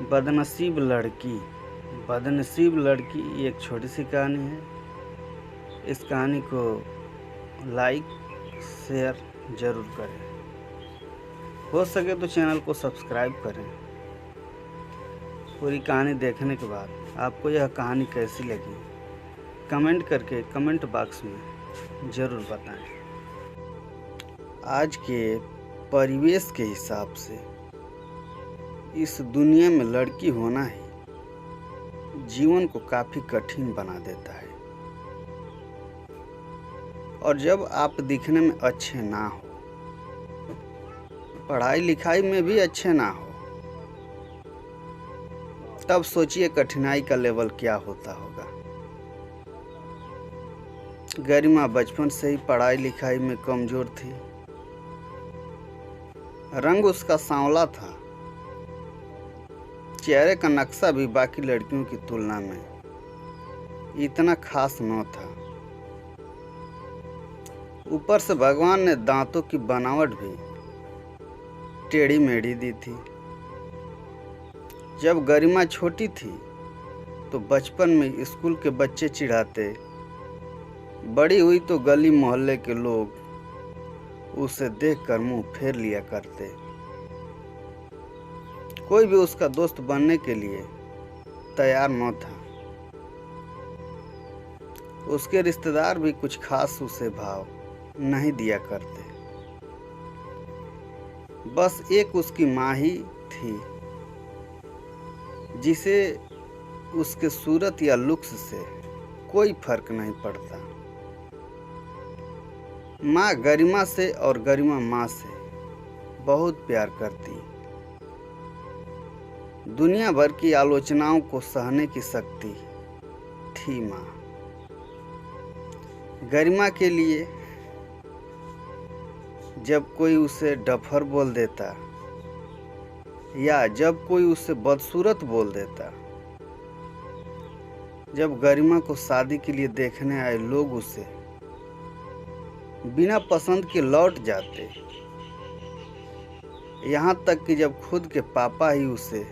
बदनसीब लड़की। बदनसीब लड़की एक छोटी सी कहानी है। इस कहानी को लाइक शेयर ज़रूर करें। हो सके तो चैनल को सब्सक्राइब करें। पूरी कहानी देखने के बाद आपको यह कहानी कैसी लगी कमेंट करके कमेंट बॉक्स में ज़रूर बताएं। आज के परिवेश के हिसाब से इस दुनिया में लड़की होना ही जीवन को काफ़ी कठिन बना देता है। और जब आप दिखने में अच्छे ना हो, पढ़ाई लिखाई में भी अच्छे ना हो, तब सोचिए कठिनाई का लेवल क्या होता होगा। गरिमा बचपन से ही पढ़ाई लिखाई में कमज़ोर थी। रंग उसका सांवला था। चेहरे का नक्शा भी बाकी लड़कियों की तुलना में इतना खास न था। ऊपर से भगवान ने दांतों की बनावट भी टेढ़ी मेढ़ी दी थी। जब गरिमा छोटी थी तो बचपन में स्कूल के बच्चे चिढ़ाते, बड़ी हुई तो गली मोहल्ले के लोग उसे देखकर मुंह फेर लिया करते। कोई भी उसका दोस्त बनने के लिए तैयार न था। उसके रिश्तेदार भी कुछ खास उसे भाव नहीं दिया करते। बस एक उसकी माँ ही थी जिसे उसके सूरत या लुक्स से कोई फर्क नहीं पड़ता। माँ गरिमा से और गरिमा माँ से बहुत प्यार करती। दुनिया भर की आलोचनाओं को सहने की शक्ति थी माँ। गरिमा के लिए जब कोई उसे डफर बोल देता या जब कोई उसे बदसूरत बोल देता, जब गरिमा को शादी के लिए देखने आए लोग उसे बिना पसंद के लौट जाते, यहाँ तक कि जब खुद के पापा ही उसे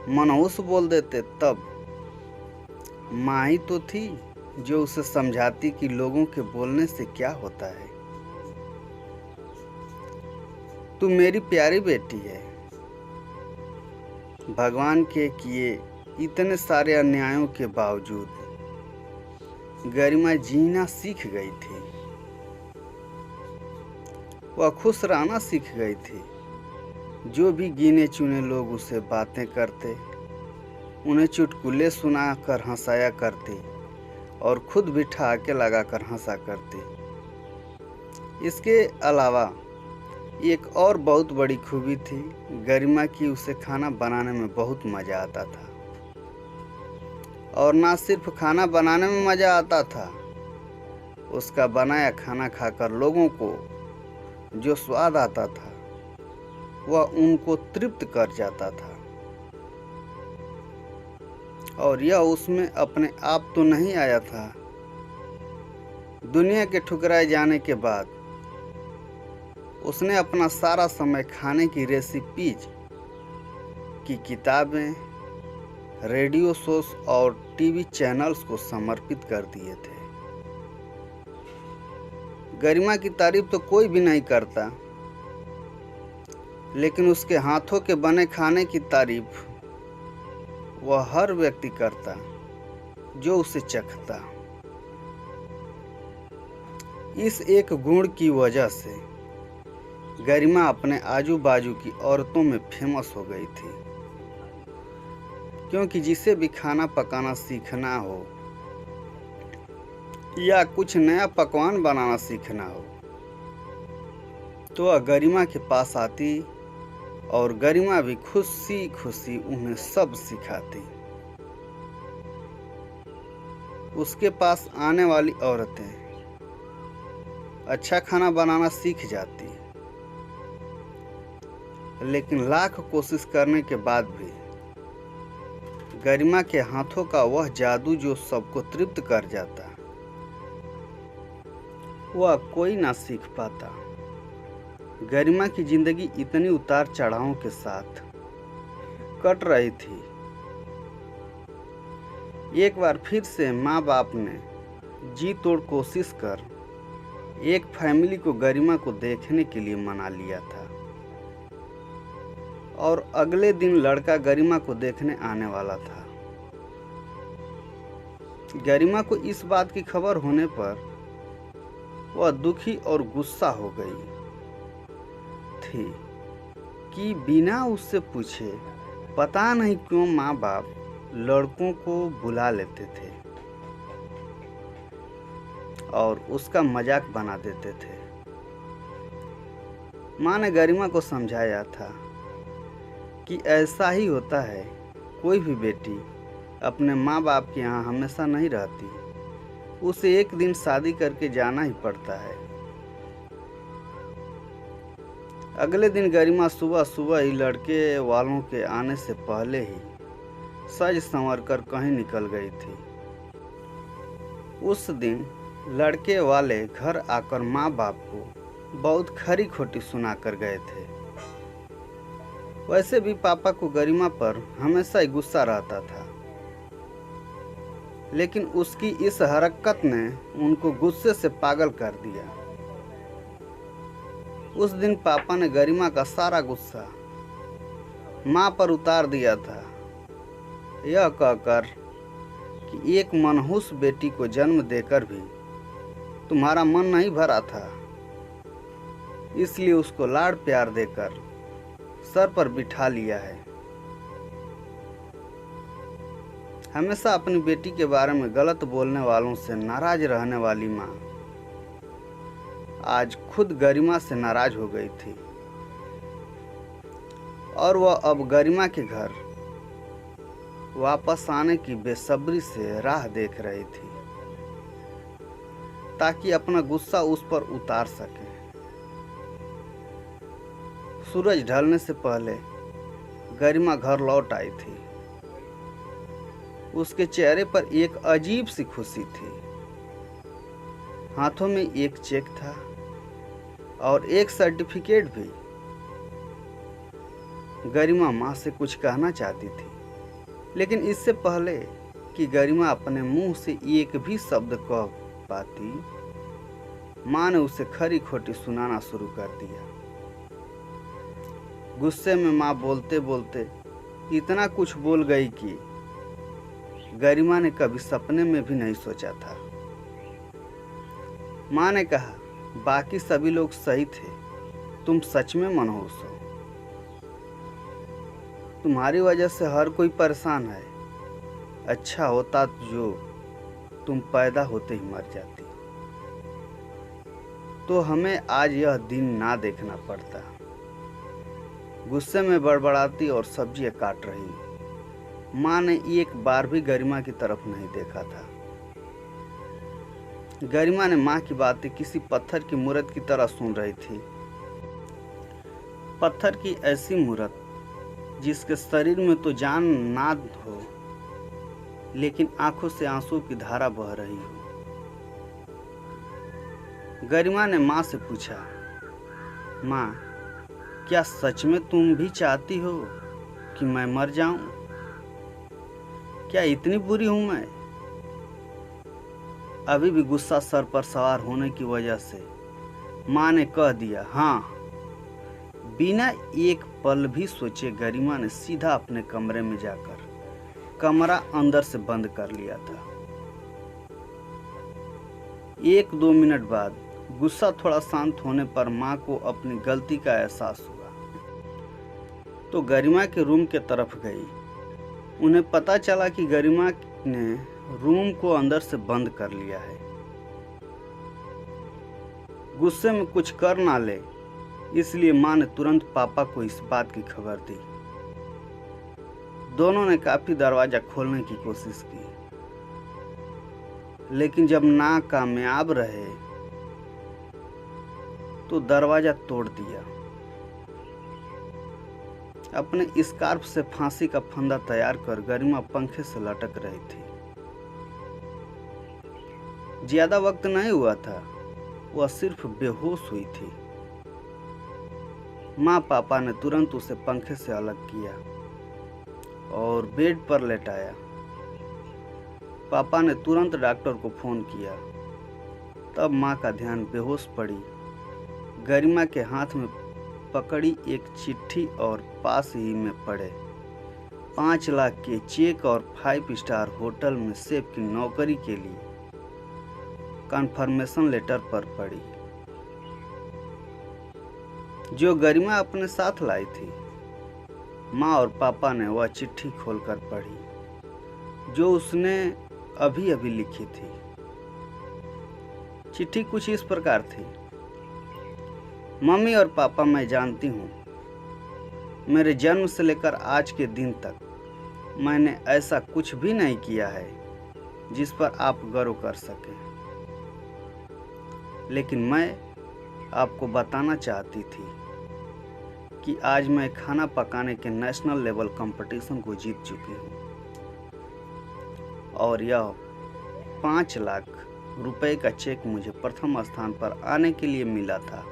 मनहूस बोल देते, तब माँ ही तो थी जो उसे समझाती कि लोगों के बोलने से क्या होता है। तू मेरी प्यारी बेटी है। भगवान के किए इतने सारे अन्यायों के बावजूद गरिमा जीना सीख गई थी। वह खुश रहना सीख गई थी। जो भी गिने चुने लोग उसे बातें करते, उन्हें चुटकुले सुनाकर हंसाया करती और खुद भी ठहाके लगाकर हंसा करती। इसके अलावा एक और बहुत बड़ी खूबी थी गरिमा की, उसे खाना बनाने में बहुत मज़ा आता था। और ना सिर्फ खाना बनाने में मज़ा आता था, उसका बनाया खाना खाकर लोगों को जो स्वाद आता था वह उनको तृप्त कर जाता था। और यह उसमें अपने आप तो नहीं आया था। दुनिया के ठुकराए जाने के बाद उसने अपना सारा समय खाने की रेसिपीज की किताबें, रेडियो शोज और टीवी चैनल्स को समर्पित कर दिए थे। गरिमा की तारीफ तो कोई भी नहीं करता, लेकिन उसके हाथों के बने खाने की तारीफ वह हर व्यक्ति करता जो उसे चखता। इस एक गुण की वजह से गरिमा अपने आजू बाजू की औरतों में फेमस हो गई थी। क्योंकि जिसे भी खाना पकाना सीखना हो या कुछ नया पकवान बनाना सीखना हो तो वह गरिमा के पास आती और गरिमा भी खुशी खुशी उन्हें सब सिखाती। उसके पास आने वाली औरतें अच्छा खाना बनाना सीख जाती, लेकिन लाख कोशिश करने के बाद भी गरिमा के हाथों का वह जादू जो सबको तृप्त कर जाता, वह कोई ना सीख पाता। गरिमा की जिंदगी इतनी उतार चढ़ावों के साथ कट रही थी। एक बार फिर से माँ बाप ने जी तोड़ कोशिश कर एक फैमिली को गरिमा को देखने के लिए मना लिया था और अगले दिन लड़का गरिमा को देखने आने वाला था। गरिमा को इस बात की खबर होने पर वह दुखी और गुस्सा हो गई थी कि बिना उससे पूछे पता नहीं क्यों माँ बाप लड़कों को बुला लेते थे और उसका मजाक बना देते थे। माँ ने गरिमा को समझाया था कि ऐसा ही होता है, कोई भी बेटी अपने माँ बाप के यहाँ हमेशा नहीं रहती, उसे एक दिन शादी करके जाना ही पड़ता है। अगले दिन गरिमा सुबह सुबह ही लड़के वालों के आने से पहले ही सज संवर कर कहीं निकल गई थी। उस दिन लड़के वाले घर आकर माँ बाप को बहुत खरी खोटी सुना कर गए थे। वैसे भी पापा को गरिमा पर हमेशा ही गुस्सा रहता था, लेकिन उसकी इस हरकत ने उनको गुस्से से पागल कर दिया। उस दिन पापा ने गरिमा का सारा गुस्सा माँ पर उतार दिया था, यह कहकर कि एक मनहूस बेटी को जन्म देकर भी तुम्हारा मन नहीं भरा था, इसलिए उसको लाड़ प्यार देकर सर पर बिठा लिया है। हमेशा अपनी बेटी के बारे में गलत बोलने वालों से नाराज रहने वाली माँ आज खुद गरिमा से नाराज हो गई थी और वह अब गरिमा के घर वापस आने की बेसब्री से राह देख रही थी ताकि अपना गुस्सा उस पर उतार सके। सूरज ढलने से पहले गरिमा घर लौट आई थी। उसके चेहरे पर एक अजीब सी खुशी थी। हाथों में एक चेक था और एक सर्टिफिकेट भी। गरिमा माँ से कुछ कहना चाहती थी, लेकिन इससे पहले कि गरिमा अपने मुंह से एक भी शब्द कह पाती, माँ ने उसे खरी खोटी सुनाना शुरू कर दिया। गुस्से में माँ बोलते बोलते इतना कुछ बोल गई कि गरिमा ने कभी सपने में भी नहीं सोचा था। माँ ने कहा, बाकी सभी लोग सही थे, तुम सच में मनहूस हो। तुम्हारी वजह से हर कोई परेशान है। अच्छा होता जो तुम पैदा होते ही मर जाती, तो हमें आज यह दिन ना देखना पड़ता। गुस्से में बड़बड़ाती और सब्जियां काट रही माँ ने एक बार भी गरिमा की तरफ नहीं देखा था। गरिमा ने माँ की बातें किसी पत्थर की मूरत की तरह सुन रही थी। पत्थर की ऐसी मूरत जिसके शरीर में तो जान ना हो, लेकिन आंखों से आंसू की धारा बह रही हो। गरिमा ने माँ से पूछा, माँ, क्या सच में तुम भी चाहती हो कि मैं मर जाऊं? क्या इतनी बुरी हूं मैं? अभी भी गुस्सा सर पर सवार होने की वजह से माँ ने कह दिया हाँ। बिना एक पल भी सोचे गरिमा ने सीधा अपने कमरे में जाकर कमरा अंदर से बंद कर लिया था। 1-2 मिनट बाद गुस्सा थोड़ा शांत होने पर माँ को अपनी गलती का एहसास हुआ तो गरिमा के रूम के तरफ गई। उन्हें पता चला कि गरिमा ने रूम को अंदर से बंद कर लिया है। गुस्से में कुछ कर ना ले, इसलिए माँ ने तुरंत पापा को इस बात की खबर दी। दोनों ने काफी दरवाजा खोलने की कोशिश की, लेकिन जब नाकामयाब रहे तो दरवाजा तोड़ दिया। अपने स्कार्फ से फांसी का फंदा तैयार कर गरिमा पंखे से लटक रही थी। ज्यादा वक्त नहीं हुआ था, वह सिर्फ बेहोश हुई थी। माँ पापा ने तुरंत उसे पंखे से अलग किया और बेड पर लेटाया। पापा ने तुरंत डॉक्टर को फ़ोन किया। तब माँ का ध्यान बेहोश पड़ी गरिमा के हाथ में पकड़ी एक चिट्ठी और पास ही में पड़े 5 लाख के चेक और 5 स्टार होटल में शेफ की नौकरी के लिए कन्फर्मेशन लेटर पर पड़ी, जो गरिमा अपने साथ लाई थी। माँ और पापा ने वह चिट्ठी खोलकर पढ़ी, जो उसने अभी अभी लिखी थी। चिट्ठी कुछ इस प्रकार थी। मम्मी और पापा, मैं जानती हूँ मेरे जन्म से लेकर आज के दिन तक मैंने ऐसा कुछ भी नहीं किया है जिस पर आप गर्व कर सकें, लेकिन मैं आपको बताना चाहती थी कि आज मैं खाना पकाने के नेशनल लेवल कंपटीशन को जीत चुकी हूँ और यह 5 लाख रुपए का चेक मुझे प्रथम स्थान पर आने के लिए मिला था।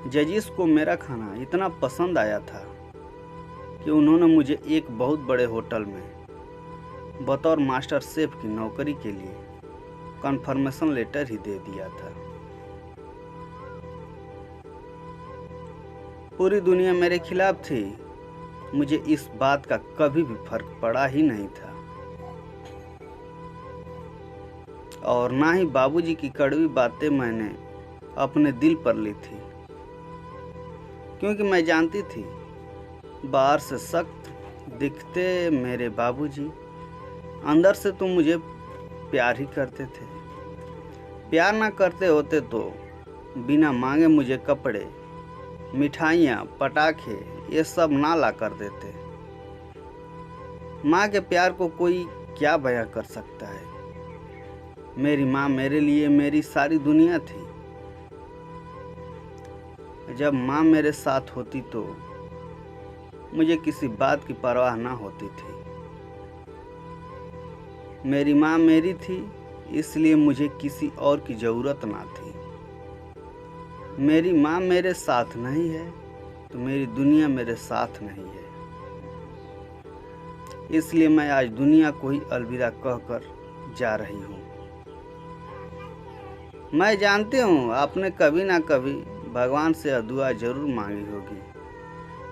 जजिस को मेरा खाना इतना पसंद आया था कि उन्होंने मुझे एक बहुत बड़े होटल में बतौर मास्टर शेफ की नौकरी के लिए कन्फर्मेशन लेटर ही दे दिया था। पूरी दुनिया मेरे खिलाफ थी, मुझे इस बात का कभी भी फर्क पड़ा ही नहीं था और ना ही बाबूजी की कड़वी बातें मैंने अपने दिल पर ली थी, क्योंकि मैं जानती थी बाहर से सख्त दिखते मेरे बाबूजी अंदर से तो मुझे प्यार ही करते थे। प्यार ना करते होते तो बिना मांगे मुझे कपड़े, मिठाइयाँ, पटाखे ये सब ना ला कर देते। माँ के प्यार को कोई क्या बयां कर सकता है। मेरी माँ मेरे लिए मेरी सारी दुनिया थी। जब माँ मेरे साथ होती तो मुझे किसी बात की परवाह ना होती थी। मेरी माँ मेरी थी, इसलिए मुझे किसी और की ज़रूरत ना थी। मेरी माँ मेरे साथ नहीं है तो मेरी दुनिया मेरे साथ नहीं है। इसलिए मैं आज दुनिया को ही अलविदा कहकर जा रही हूँ। मैं जानती हूँ आपने कभी ना कभी भगवान से दुआ जरूर मांगी होगी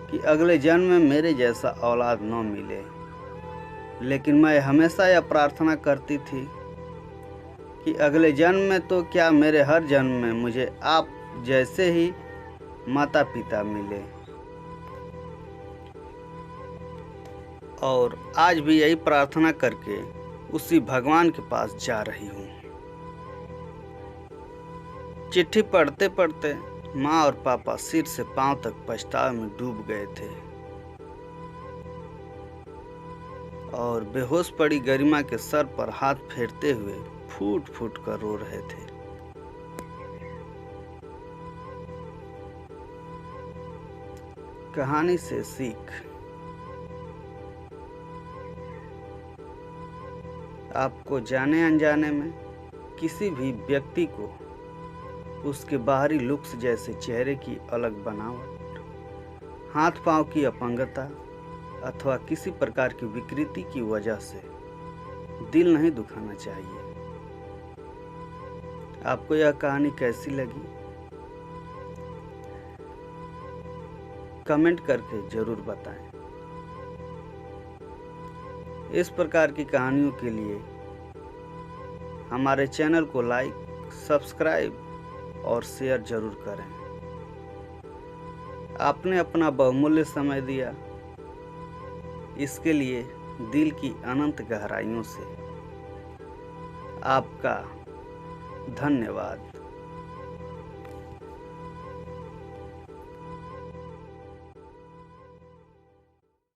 कि अगले जन्म में मेरे जैसा औलाद न मिले, लेकिन मैं हमेशा यह प्रार्थना करती थी कि अगले जन्म में तो क्या मेरे हर जन्म में मुझे आप जैसे ही माता पिता मिले। और आज भी यही प्रार्थना करके उसी भगवान के पास जा रही हूँ। चिट्ठी पढ़ते पढ़ते माँ और पापा सिर से पांव तक पछतावे में डूब गए थे और बेहोश पड़ी गरिमा के सर पर हाथ फेरते हुए फूट फूट कर रो रहे थे। कहानी से सीख। आपको जाने अनजाने में किसी भी व्यक्ति को उसके बाहरी लुक्स जैसे चेहरे की अलग बनावट, हाथ पांव की अपंगता अथवा किसी प्रकार की विकृति की वजह से दिल नहीं दुखाना चाहिए। आपको यह कहानी कैसी लगी कमेंट करके जरूर बताएं। इस प्रकार की कहानियों के लिए हमारे चैनल को लाइक, सब्सक्राइब और शेयर जरूर करें। आपने अपना बहुमूल्य समय दिया, इसके लिए दिल की अनंत गहराइयों से आपका धन्यवाद।